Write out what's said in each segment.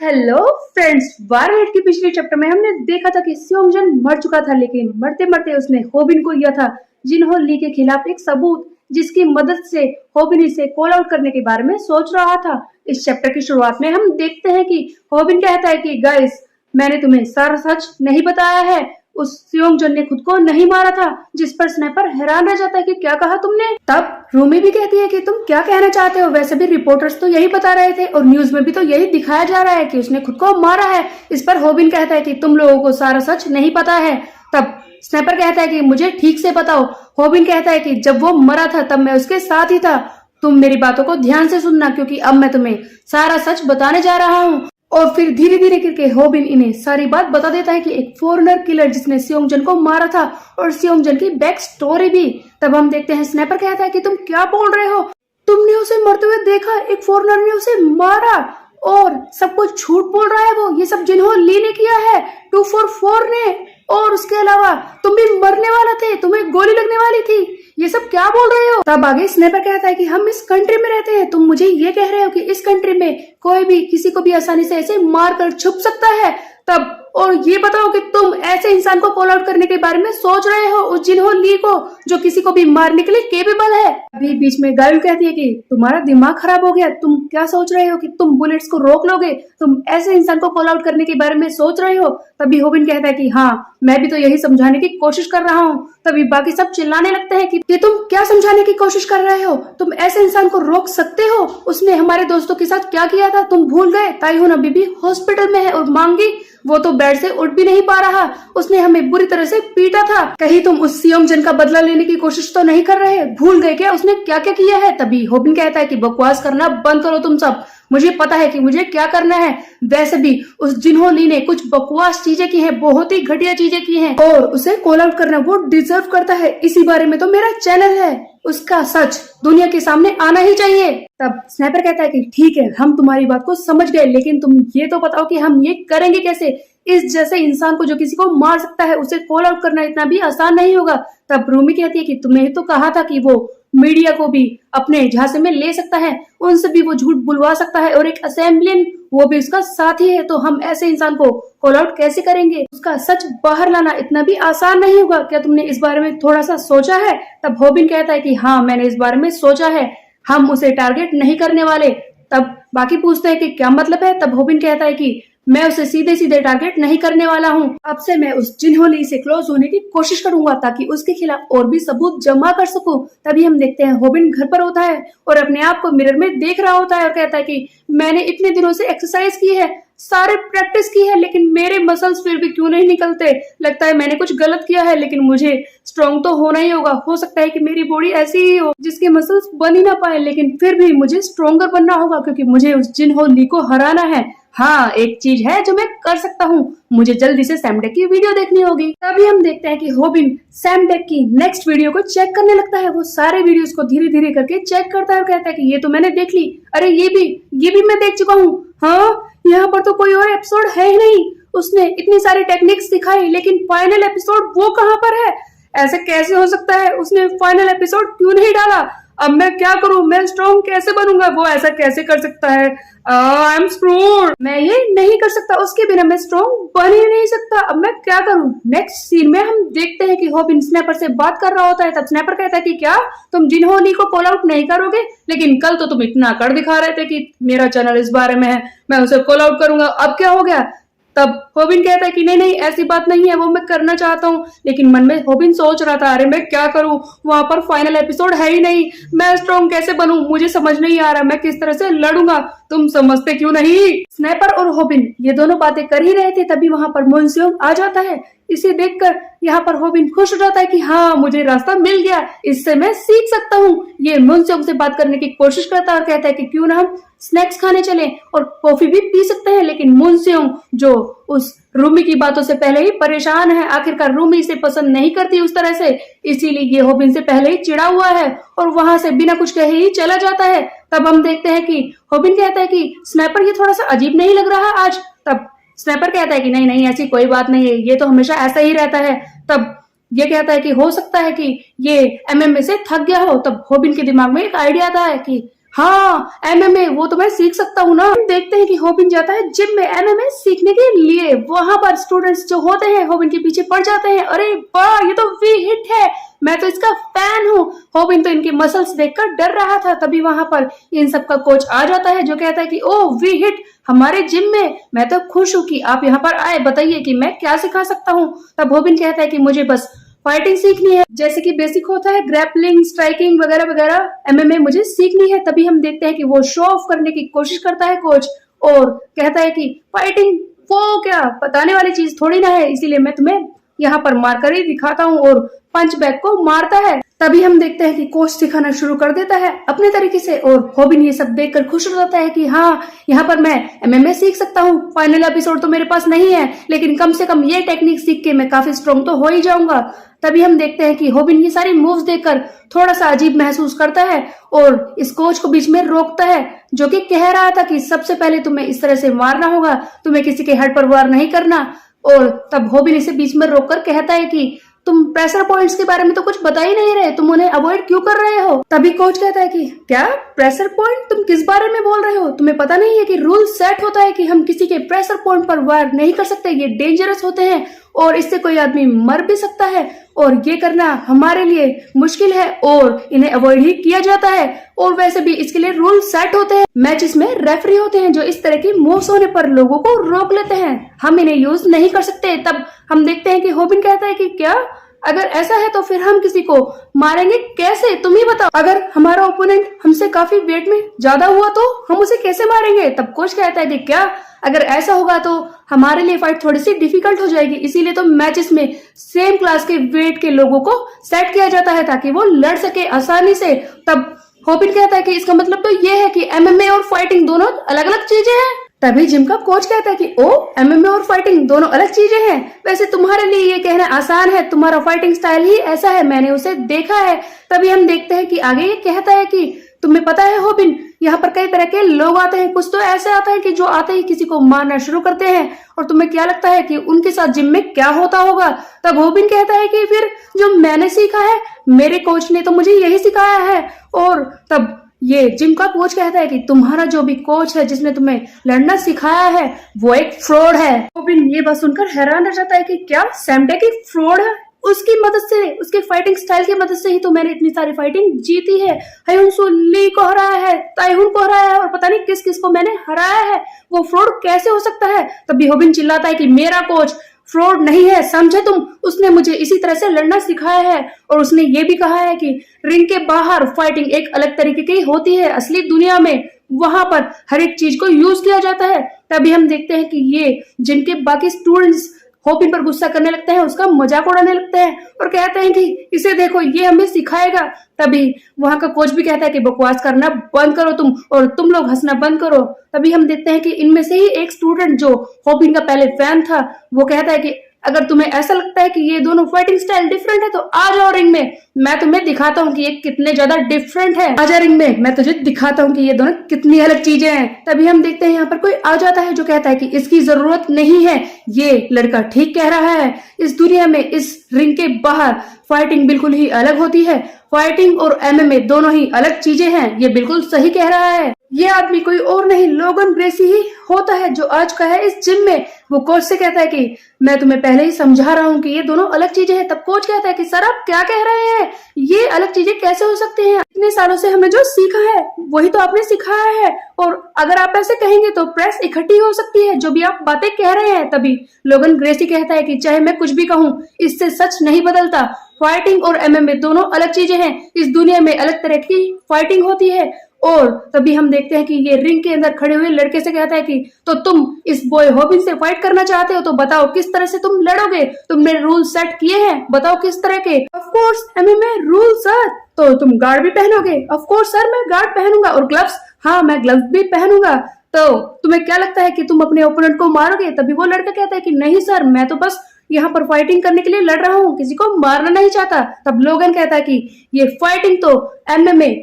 Hello friends, वारवेट के पिछले chapter में हमने देखा था कि सियोंगजन मर चुका था, लेकिन मरते मरते उसने होबिन को दिया था जिन्हो ली के खिलाफ एक सबूत, जिसकी मदद से होबिन इसे कॉल आउट करने के बारे में सोच रहा था। इस चैप्टर की शुरुआत में हम देखते हैं कि होबिन कहता है कि गाइस, मैंने तुम्हें सारा सच नहीं बताया है। उस सियोंगजन ने खुद को नहीं मारा था, जिस पर स्नाइपर हैरान रह जाता है कि क्या कहा तुमने। तब रूमी भी कहती है कि तुम क्या कहना चाहते हो, वैसे भी रिपोर्टर्स तो यही बता रहे थे और न्यूज में भी तो यही दिखाया जा रहा है कि उसने खुद को मारा है। इस पर होबिन कहता है कि तुम लोगों को सारा सच नहीं पता है। तब स्नाइपर कहता है कि मुझे ठीक से बताओ। होबिन कहता है कि जब वो मरा था तब मैं उसके साथ ही था। तुम मेरी बातों को ध्यान से सुनना, क्योंकि अब मैं तुम्हें सारा सच बताने जा रहा हूँ। और फिर धीरे धीरे करके होबिन इन्हें सारी बात बता देता है कि एक फॉरेनर किलर जिसने सियोंगजन को मारा था और सियोंगजन की बैक स्टोरी भी। तब हम देखते हैं स्नाइपर कहता है कि तुम क्या बोल रहे हो, तुमने उसे मरते हुए देखा, एक फॉरेनर ने उसे मारा और सब कुछ झूठ बोल रहा है वो। ये सब जिन्हों ली ने किया है, 244 ने, और उसके अलावा तुम भी मरने वाला थे, तुम्हें गोली लगने वाली थी। ये सब क्या बोल रहे हो। तब आगे स्नाइपर कहता है कि हम इस कंट्री में रहते हैं, तुम मुझे ये कह रहे हो कि इस कंट्री में कोई भी किसी को भी आसानी से ऐसे मार कर छुप सकता है। तब और ये बताओ कि तुम ऐसे इंसान को कॉल आउट करने के बारे में सोच रहे हो, उस जिन्हों ली को, जो किसी को भी मारने के लिए केपेबल है। अभी बीच में गायु कहती है कि तुम्हारा दिमाग खराब हो गया, तुम क्या सोच रहे हो कि तुम बुलेट्स को रोक लोगे, तुम ऐसे इंसान को कॉल आउट करने के बारे में सोच रहे हो। तभी होबिन कहता है कि हाँ, मैं भी तो यही समझाने की कोशिश कर रहा हूँ। तभी बाकी सब चिल्लाने लगते हैं कि तुम क्या समझाने की कोशिश कर रहे हो, तुम ऐसे इंसान को रोक सकते हो, उसने हमारे दोस्तों के साथ क्या किया था तुम भूल गए। ताइहुन अभी भी हॉस्पिटल में है और मांगी, वो तो बेड से उठ भी नहीं पा रहा, उसने हमें बुरी तरह से पीटा था। कहीं तुम उस सियोंगजन का बदला लेने की कोशिश तो नहीं कर रहे, भूल गए क्या उसने क्या क्या किया है। तभी होबिन कहता है कि बकवास करना बंद करो तुम सब, मुझे पता है कि मुझे क्या करना है। वैसे भी उस जिन्हों ली ने कुछ बकवास चीजें की हैं, बहुत ही घटिया चीजें की हैं, और उसे कॉल आउट करना वो डिजर्व करता है। इसी बारे में तो मेरा चैनल है, उसका सच दुनिया के सामने आना ही चाहिए। तब स्नाइपर कहता है कि ठीक है, हम तुम्हारी बात को समझ गए, लेकिन तुम ये तो बताओ कि हम ये करेंगे कैसे। इस जैसे इंसान को जो किसी को मार सकता है, उसे कॉल आउट करना इतना भी आसान नहीं होगा। तब रूमी कहती है कि तुमने तो कहा था कि वो मीडिया को भी अपने झांसे में ले सकता है, उनसे भी वो झूठ बुलवा सकता है, और एक असेंबलियन वो भी उसका साथी है, तो हम ऐसे इंसान को कॉल आउट कैसे करेंगे। उसका सच बाहर लाना इतना भी आसान नहीं होगा, क्या तुमने इस बारे में थोड़ा सा सोचा है। तब होबिन कहता है कि हाँ, मैंने इस बारे में सोचा है, हम उसे टारगेट नहीं करने वाले। तब बाकी पूछते हैं कि क्या मतलब है। तब होबिन कहता है कि मैं उसे सीधे सीधे टारगेट नहीं करने वाला हूँ, अब से मैं उस जिन्हों ली से क्लोज होने की कोशिश करूंगा ताकि उसके खिलाफ और भी सबूत जमा कर सकूं। तभी हम देखते हैं होबिन घर पर होता है और अपने आप को मिरर में देख रहा होता है और कहता है कि मैंने इतने दिनों से एक्सरसाइज की है, सारे प्रैक्टिस की है, लेकिन मेरे मसल्स फिर भी क्यों नहीं निकलते। लगता है मैंने कुछ गलत किया है, लेकिन मुझे स्ट्रॉन्ग तो होना ही होगा। हो सकता है कि मेरी बॉडी ऐसी ही हो जिसके मसल्स बन ही ना पाए, लेकिन फिर भी मुझे स्ट्रॉन्गर बनना होगा, क्योंकि मुझे उस जिन्हों ली को हराना है। हाँ, एक चीज है जो मैं कर सकता हूँ, मुझे जल्दी से सैम डेक की वीडियो देखनी होगी। तभी हम देखते हैं कि होबिन सैम डेक की नेक्स्ट वीडियो को चेक करने लगता है। वो सारे वीडियोस को धीरे धीरे करके चेक करता है और कहता है कि ये तो मैंने देख ली, अरे ये भी मैं देख चुका हूँ। हाँ, यहाँ पर तो कोई और एपिसोड है ही नहीं, उसने इतनी सारी टेक्निक्स दिखाई, लेकिन फाइनल एपिसोड वो कहाँ पर है। ऐसे कैसे हो सकता है, उसने फाइनल एपिसोड क्यों नहीं डाला। अब मैं क्या करूं, मैं स्ट्रॉन्ग कैसे बनूंगा, वो ऐसा कैसे कर सकता है। आई एम स्क्रूड, मैं ये नहीं कर सकता, उसके बिना मैं स्ट्रॉन्ग बन ही नहीं सकता। अब मैं क्या करूं। नेक्स्ट सीन में हम देखते हैं कि होबिन स्नैपर से बात कर रहा होता है। तब स्नैपर कहता है कि क्या तुम जिन्हों ली को कॉल आउट नहीं करोगे, लेकिन कल तो तुम इतना कर दिखा रहे थे कि मेरा चैनल इस बारे में है, मैं उसे कॉल आउट करूंगा, अब क्या हो गया। तब होबिन कहता है कि नहीं नहीं, ऐसी बात नहीं है, वो मैं करना चाहता हूँ, लेकिन मन में होबिन सोच रहा था अरे मैं क्या करूँ, वहां पर फाइनल एपिसोड है ही नहीं, मैं स्ट्रॉन्ग कैसे बनूं, मुझे समझ नहीं आ रहा मैं किस तरह से लड़ूंगा, तुम समझते क्यों नहीं। स्नैपर और होबिन ये दोनों बातें कर ही रहे थे, तभी वहां पर मुनस्योंग आ जाता है। इसे देखकर यहाँ पर होबिन खुश हो जाता है कि हाँ, मुझे रास्ता मिल गया, इससे मैं सीख सकता हूँ। ये मुनस्योंग से बात करने की कोशिश करता है और कहता है कि क्यों ना हम स्नैक्स खाने चले और कॉफी भी पी सकते हैं। लेकिन मुनस्योंग जो उस रूमी की बातों से पहले ही परेशान है, आखिरकार रूमी इसे पसंद नहीं करती उस तरह से, इसीलिए ये होबिन से पहले ही चिढ़ा हुआ है और वहां से बिना कुछ कहे ही चला जाता है। तब हम देखते हैं कि होबिन कहता है कि स्नाइपर ये थोड़ा सा अजीब नहीं लग रहा आज। तब स्नाइपर कहता है कि नहीं नहीं, ऐसी कोई बात नहीं है, ये तो हमेशा ऐसा ही रहता है। तब ये कहता है कि हो सकता है कि ये एमएमए से थक गया हो। तब होबिन के दिमाग में एक आइडिया आता है कि हाँ, एमएमए वो तो मैं सीख सकता हूँ ना। हम देखते हैं कि होबिन जाता है जिम में एमएमए सीखने के लिए। वहां पर स्टूडेंट्स जो होते हैं होबिन के पीछे पड़ जाते हैं। अरे वाह, ये तो वी हिट है, मैं तो इसका फैन हूँ। होबिन तो इनके मसल्स देखकर डर रहा था। तभी वहां पर इन सब का कोच आ जाता है जो कहता है कि ओ वी हिट हमारे जिम में, मैं तो खुश हूँ कि आप यहाँ पर आए, बताइए कि मैं क्या सिखा सकता हूँ। तब होबिन कहता है कि मुझे बस फाइटिंग सीखनी है, जैसे कि बेसिक होता है ग्रैपलिंग, स्ट्राइकिंग वगैरह वगैरह, एमएमए मुझे सीखनी है। तभी हम देखते हैं कि वो शो ऑफ करने की कोशिश करता है कोच, और कहता है कि फाइटिंग वो क्या बताने वाली चीज थोड़ी ना है, इसीलिए मैं तुम्हें यहाँ पर मारकर ही दिखाता हूँ, और पंच बैग को मारता है। तभी हम देखते हैं कि कोच सिखाना शुरू कर देता है अपने तरीके से, और होबिन ये सब देखकर खुश हो जाता है कि हाँ, यहाँ पर मैं एमएमए सीख सकता हूँ। फाइनल एपिसोड तो मेरे पास नहीं है, लेकिन कम से कम ये टेक्निक सीख के मैं काफी स्ट्रॉन्ग तो हो ही जाऊंगा। तभी हम देखते हैं कि होबिन ये सारी मूव्स देखकर थोड़ा सा अजीब महसूस करता है, और इस कोच को बीच में रोकता है, जो कि कह रहा था कि सबसे पहले तुम्हें इस तरह से मारना होगा, तुम्हें किसी के हेड पर वार नहीं करना। और तब होबिन इसे बीच में रोककर कहता है कि तुम प्रेशर पॉइंट्स के बारे में तो कुछ बता ही नहीं रहे, तुम उन्हें अवॉइड क्यों कर रहे हो। तभी कोच कहता है कि क्या प्रेशर पॉइंट, तुम किस बारे में बोल रहे हो, तुम्हें पता नहीं है कि रूल सेट होता है कि हम किसी के प्रेशर पॉइंट पर वार नहीं कर सकते, ये डेंजरस होते हैं और इससे कोई आदमी मर भी सकता है, और ये करना हमारे लिए मुश्किल है और इन्हें अवॉइड ही किया जाता है। और वैसे भी इसके लिए रूल सेट होते हैं, मैचेस में रेफरी होते हैं जो इस तरह की मूव्स होने पर लोगों को रोक लेते हैं, हम इन्हें यूज नहीं कर सकते। तब हम देखते हैं कि होबिन कहता है कि क्या अगर ऐसा है तो फिर हम किसी को मारेंगे कैसे, तुम ही बताओ। अगर हमारा ओपोनेंट हमसे काफी वेट में ज्यादा हुआ तो हम उसे कैसे मारेंगे। तब कोच कहता है कि क्या अगर ऐसा होगा तो हमारे लिए फाइट थोड़ी सी डिफिकल्ट हो जाएगी, इसीलिए तो मैचेस में सेम क्लास के वेट के लोगों को सेट किया जाता है ताकि वो लड़ सके आसानी से। तब होबिन कहता है कि इसका मतलब तो ये है कि एमएमए और फाइटिंग दोनों अलग अलग चीजें हैं। तभी जिम का कोच कहता है कि ओ एमएमए और फाइटिंग दोनों अलग चीजें हैं, वैसे तुम्हारे लिए ये कहना आसान है, तुम्हारा फाइटिंग स्टाइल ही ऐसा है, मैंने उसे देखा है। तभी हम देखते हैं कि आगे ये कहता है कि तुम्हें पता है होबिन, यहाँ पर कई तरह के लोग आते हैं, कुछ तो ऐसे आते हैं कि जो आते ही किसी को मारना शुरू करते हैं, और तुम्हें क्या लगता है कि उनके साथ जिम में क्या होता होगा। तब होबिन कहता है कि फिर जो मैंने सीखा है, मेरे कोच ने तो मुझे यही सिखाया है। और तब ये जिम का कोच कहता है कि तुम्हारा जो भी कोच है जिसने तुम्हें लड़ना सिखाया है वो एक फ्रॉड है। होबिन ये बात सुनकर हैरान रह जाता है कि क्या सैमडेक एक फ्रॉड है, उसकी मदद से, उसके फाइटिंग स्टाइल की मदद से ही तो मैंने इतनी सारी फाइटिंग जीती है। हयुनसु ली को हराया है, ताइहुन को हराया है, और पता नहीं किस किस को मैंने हराया है, वो फ्रॉड कैसे हो सकता है। तभी होबिन चिल्लाता है कि मेरा कोच फ्रॉड नहीं है, समझे तुम, उसने मुझे इसी तरह से लड़ना सिखाया है, और उसने ये भी कहा है कि रिंग के बाहर फाइटिंग एक अलग तरीके की होती है, असली दुनिया में वहां पर हर एक चीज को यूज किया जाता है। तभी हम देखते हैं कि ये जिनके बाकी स्टूडेंट्स होबिन पर गुस्सा करने लगते हैं, उसका मजाक उड़ाने लगते हैं और कहते हैं कि इसे देखो, ये हमें सिखाएगा। तभी वहां का कोच भी कहता है कि बकवास करना बंद करो तुम, और तुम लोग हंसना बंद करो। तभी हम देखते हैं कि इनमें से ही एक स्टूडेंट जो होबिन का पहले फैन था, वो कहता है कि अगर तुम्हें ऐसा लगता है कि ये दोनों फाइटिंग स्टाइल डिफरेंट है तो आ जाओ रिंग में, मैं तुम्हें दिखाता हूँ कि ये कितने ज्यादा डिफरेंट है। आजा रिंग में, मैं तुझे दिखाता हूँ कि ये दोनों कितनी अलग चीजें हैं। तभी हम देखते हैं यहाँ पर कोई आ जाता है जो कहता है कि इसकी जरूरत नहीं है, ये लड़का ठीक कह रहा है, इस दुनिया में इस रिंग के बाहर फाइटिंग बिल्कुल ही अलग होती है, फाइटिंग और एमएमए दोनों ही अलग चीजें हैं, ये बिल्कुल सही कह रहा है। ये आदमी कोई और नहीं, लोगन ग्रेसी ही होता है जो आज का है इस जिम में। वो कोच से कहता है कि मैं तुम्हें पहले ही समझा रहा हूँ कि ये दोनों अलग चीजें हैं। तब कोच कहता है कि सर आप क्या कह रहे हैं, ये अलग चीजें कैसे हो सकती हैं, इतने सालों से हमने जो सीखा है वही तो आपने सिखाया है, और अगर आप ऐसे कहेंगे तो प्रेस इकट्ठी हो सकती है, जो भी आप बातें कह रहे हैं। तभी लोगन ग्रेसी कहता है कि चाहे मैं कुछ भी कहूँ, इससे सच नहीं बदलता, फाइटिंग और एमएमए दोनों अलग चीजें हैं, इस दुनिया में अलग तरह की फाइटिंग होती है। और तभी हम देखते हैं कि ये रिंग के अंदर खड़े हुए लड़के से कहता है कि तो तुम इस बॉय होबिन से फाइट करना चाहते हो, तो बताओ किस तरह से तुम लड़ोगे, तुमने रूल सेट किए हैं, बताओ किस तरह के। Of course MMA rule sir, तो तुम गार्ड भी पहनोगे। ऑफ कोर्स सर, मैं गार्ड पहनूंगा, और ग्लव्स, हाँ मैं ग्लव्स भी पहनूंगा। तो तुम्हें क्या लगता है कि तुम अपने ओपोनेंट को मारोगे। तभी वो लड़का कहता है कि नहीं सर, मैं तो बस यहाँ पर फाइटिंग करने के लिए लड़ रहा हूँ, किसी को मारना नहीं चाहता। तब लोगन कहता है कि ये फाइटिंग तो एमएमए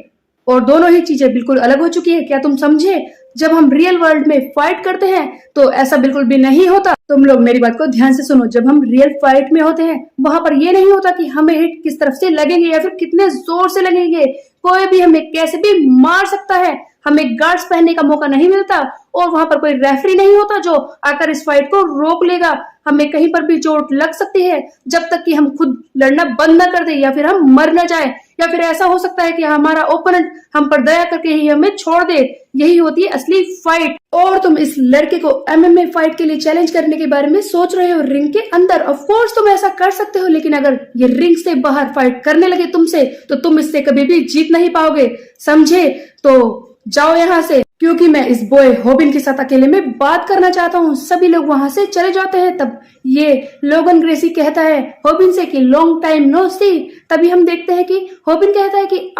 और दोनों ही चीजें बिल्कुल अलग हो चुकी है, क्या तुम समझे। जब हम रियल वर्ल्ड में फाइट करते हैं तो ऐसा बिल्कुल भी नहीं होता। तुम लोग मेरी बात को ध्यान से सुनो, जब हम रियल फाइट में होते हैं वहां पर ये नहीं होता कि हमें हिट किस तरफ से लगेंगे या फिर कितने जोर से लगेंगे, कोई भी हमें कैसे भी मार सकता है, हमें गार्ड्स पहनने का मौका नहीं मिलता और वहां पर कोई रेफरी नहीं होता जो आकर इस फाइट को रोक लेगा। हमें कहीं पर भी चोट लग सकती है जब तक कि हम खुद लड़ना बंद ना कर दे या फिर हम मर ना जाए, या फिर ऐसा हो सकता है कि हमारा ओपोनेंट हम पर दया करके ही हमें छोड़ दे। यही होती है असली फाइट। और तुम इस लड़के को एमएमए फाइट के लिए चैलेंज करने के बारे में सोच रहे हो रिंग के अंदर, ऑफ कोर्स तुम ऐसा कर सकते हो, लेकिन अगर ये रिंग से बाहर फाइट करने लगे तुमसे तो तुम इससे कभी भी जीत नहीं पाओगे, समझे? तो जाओ यहाँ से, क्योंकि मैं इस बॉय हॉबिन के साथ अकेले में बात करना चाहता हूँ। सभी लोग वहां से चले जाते हैं। तब ये लोगन ग्रेसी कहता है हॉबिन से कि लॉन्ग टाइम नो सी। तभी हम देखते हैं कि हॉबिन कहता है कि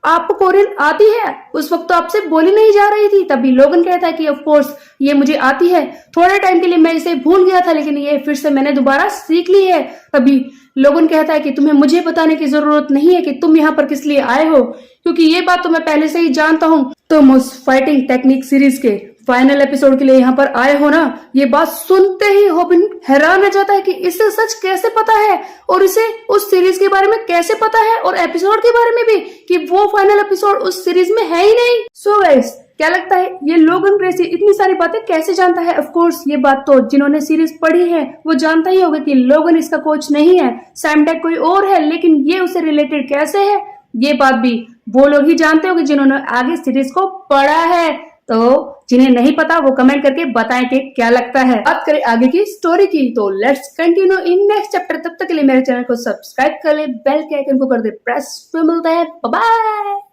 आपको कोरियन आती है? उस वक्त तो आपसे बोली नहीं जा रही थी। तभी लोगन कहता है कि ऑफ कोर्स ये मुझे आती है, थोड़े टाइम के लिए मैं इसे भूल गया था लेकिन ये फिर से मैंने दोबारा सीख ली है। तभी लोगन कहता है कि तुम्हें मुझे बताने की जरूरत नहीं है कि तुम यहाँ पर किस लिए आए हो, क्योंकि ये बात तो मैं पहले से ही जानता हूँ। तुम उस फाइटिंग टेक्निक सीरीज के फाइनल एपिसोड के लिए यहाँ पर आए हो ना। ये बात सुनते ही हॉबिन हैरान रह जाता है कि इसे सच कैसे पता है और इसे उस सीरीज के बारे में कैसे पता है और एपिसोड के बारे में भी, कि वो फाइनल एपिसोड उस सीरीज में है ही नहीं। सो गाइस, क्या लगता है ये लोगन ग्रेसी इतनी सारी बातें कैसे जानता है? ऑफ कोर्स ये बात तो जिन्होंने सीरीज पढ़ी है वो जानता ही होगा कि लोगन इसका कोच नहीं है, सैम टैग कोई और है, लेकिन ये उससे रिलेटेड कैसे है ये बात भी वो लोग ही जानते होंगे जिन्होंने आगे सीरीज को पढ़ा है। तो जिन्हें नहीं पता वो कमेंट करके बताएं कि क्या लगता है। बात करें आगे की स्टोरी की तो let's continue in next chapter. तब तक के लिए मेरे चैनल को सब्सक्राइब कर ले, बेल के आइकन को कर दे प्रेस। फिर मिलता है, बाय बाय।